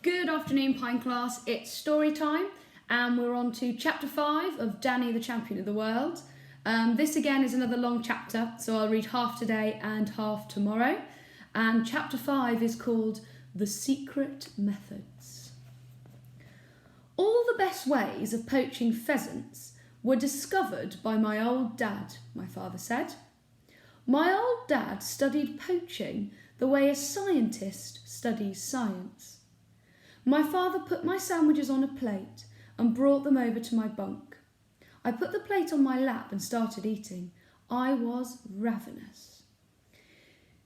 Good afternoon, Pine class. It's story time, and we're on to chapter 5 of Danny the Champion of the World. This again is another long chapter, so I'll read half today and half tomorrow. And chapter 5 is called The Secret Methods. All the best ways of poaching pheasants were discovered by my old dad, my father said. My old dad studied poaching the way a scientist studies science. My father put my sandwiches on a plate and brought them over to my bunk. I put the plate on my lap and started eating. I was ravenous.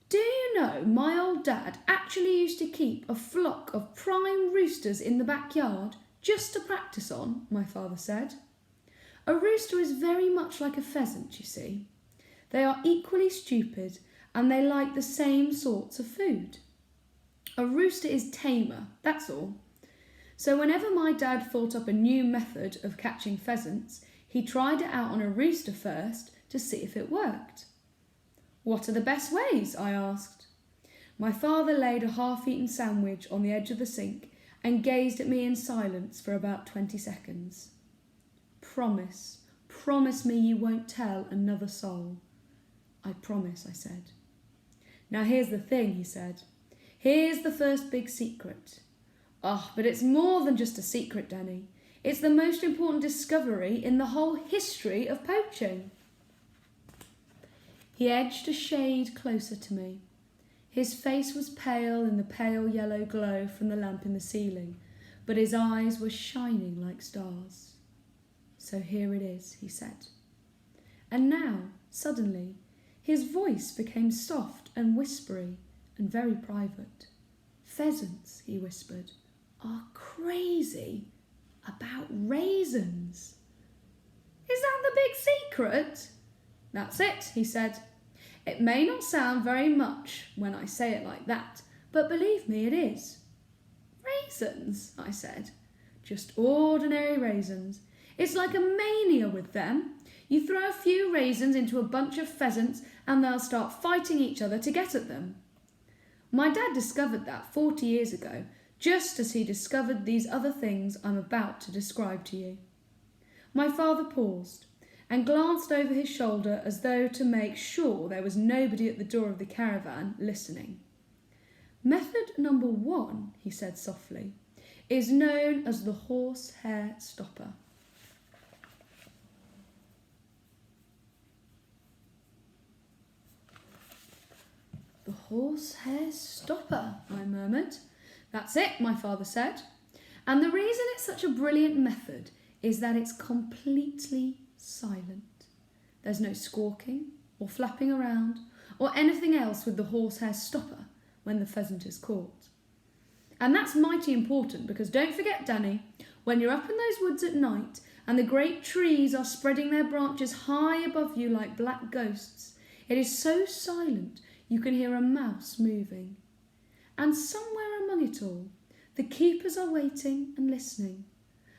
Do you know my old dad actually used to keep a flock of prime roosters in the backyard just to practice on, my father said. A rooster is very much like a pheasant, you see. They are equally stupid and they like the same sorts of food. A rooster is tamer, that's all. So whenever my dad thought up a new method of catching pheasants, he tried it out on a rooster first to see if it worked. What are the best ways? I asked. My father laid a half-eaten sandwich on the edge of the sink and gazed at me in silence for about 20 seconds. Promise me you won't tell another soul. I promise, I said. Now here's the thing, he said. Here's the first big secret. Oh, but it's more than just a secret, Danny. It's the most important discovery in the whole history of poaching. He edged a shade closer to me. His face was pale in the pale yellow glow from the lamp in the ceiling, but his eyes were shining like stars. So here it is, he said. And now, suddenly, his voice became soft and whispery and very private. Pheasants, he whispered, are crazy about raisins. Is that the big secret? That's it, he said. It may not sound very much when I say it like that, but believe me, it is. Raisins, I said. Just ordinary raisins. It's like a mania with them. You throw a few raisins into a bunch of pheasants and they'll start fighting each other to get at them. My dad discovered that 40 years ago, just as he discovered these other things I'm about to describe to you. My father paused and glanced over his shoulder as though to make sure there was nobody at the door of the caravan listening. Method number 1, he said softly, is known as the horsehair stopper. The horsehair stopper, I murmured. That's it, my father said. And the reason it's such a brilliant method is that it's completely silent. There's no squawking or flapping around or anything else with the horsehair stopper when the pheasant is caught. And that's mighty important because don't forget, Danny, when you're up in those woods at night and the great trees are spreading their branches high above you like black ghosts, it is so silent you can hear a mouse moving. And somewhere among it all, the keepers are waiting and listening.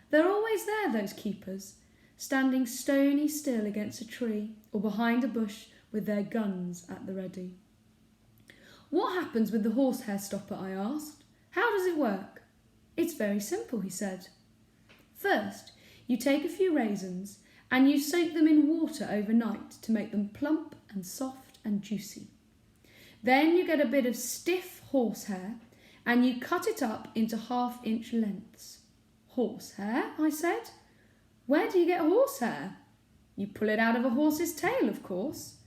They're always there, those keepers, standing stony still against a tree or behind a bush with their guns at the ready. What happens with the horsehair stopper, I asked. How does it work? It's very simple, he said. First, you take a few raisins and you soak them in water overnight to make them plump and soft and juicy. Then you get a bit of stiff horsehair and you cut it up into 1/2-inch lengths. Horsehair, I said. Where do you get horsehair? You pull it out of a horse's tail, of course.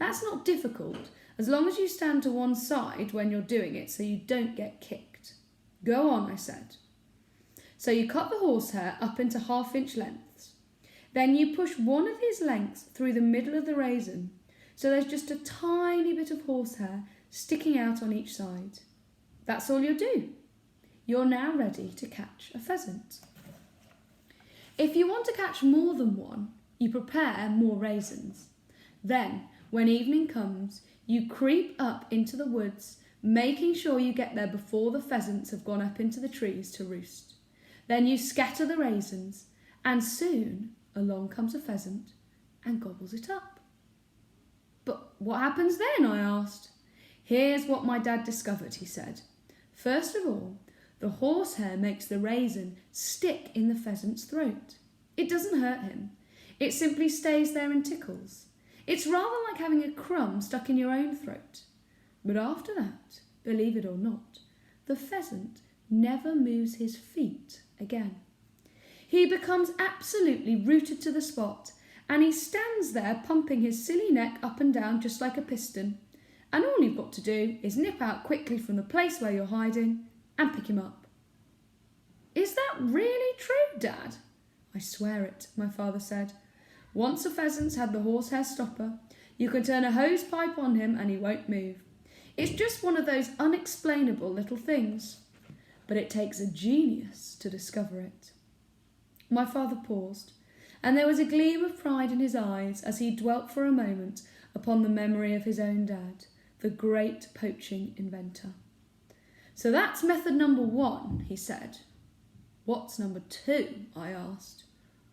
That's not difficult, as long as you stand to one side when you're doing it so you don't get kicked. Go on, I said. So you cut the horsehair up into 1/2-inch lengths. Then you push one of these lengths through the middle of the raisin, so there's just a tiny bit of horsehair sticking out on each side. That's all you'll do. You're now ready to catch a pheasant. If you want to catch more than one, you prepare more raisins. Then, when evening comes, you creep up into the woods, making sure you get there before the pheasants have gone up into the trees to roost. Then you scatter the raisins, and soon along comes a pheasant and gobbles it up. But what happens then? I asked. Here's what my dad discovered, he said. First of all, The horsehair makes the raisin stick in the pheasant's throat. It doesn't hurt him. It simply stays there and tickles. It's rather like having a crumb stuck in your own throat. But after that, believe it or not, the pheasant never moves his feet again. He becomes absolutely rooted to the spot, and he stands there pumping his silly neck up and down just like a piston. And all you've got to do is nip out quickly from the place where you're hiding and pick him up. Is that really true, Dad? I swear it, my father said. Once a pheasant's had the horsehair stopper, you can turn a hose pipe on him and he won't move. It's just one of those unexplainable little things. But it takes a genius to discover it. My father paused, and there was a gleam of pride in his eyes as he dwelt for a moment upon the memory of his own dad, the great poaching inventor. So that's method number 1, he said. What's number 2? I asked.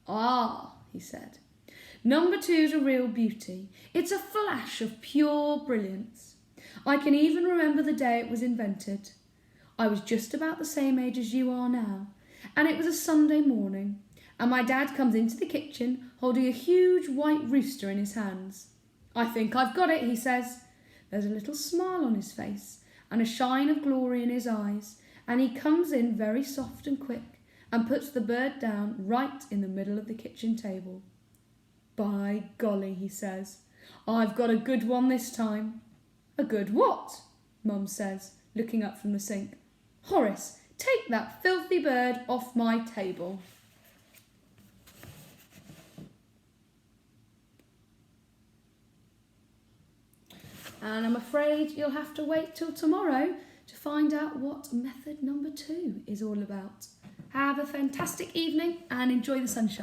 Ah, he said. Number 2's a real beauty. It's a flash of pure brilliance. I can even remember the day it was invented. I was just about the same age as you are now, and it was a Sunday morning, and my dad comes into the kitchen holding a huge white rooster in his hands. I think I've got it, he says. There's a little smile on his face and a shine of glory in his eyes, and he comes in very soft and quick and puts the bird down right in the middle of the kitchen table. By golly, he says, I've got a good one this time. A good what? Mum says, looking up from the sink. Horace, take that filthy bird off my table. And I'm afraid you'll have to wait till tomorrow to find out what method number 2 is all about. Have a fantastic evening and enjoy the sunshine.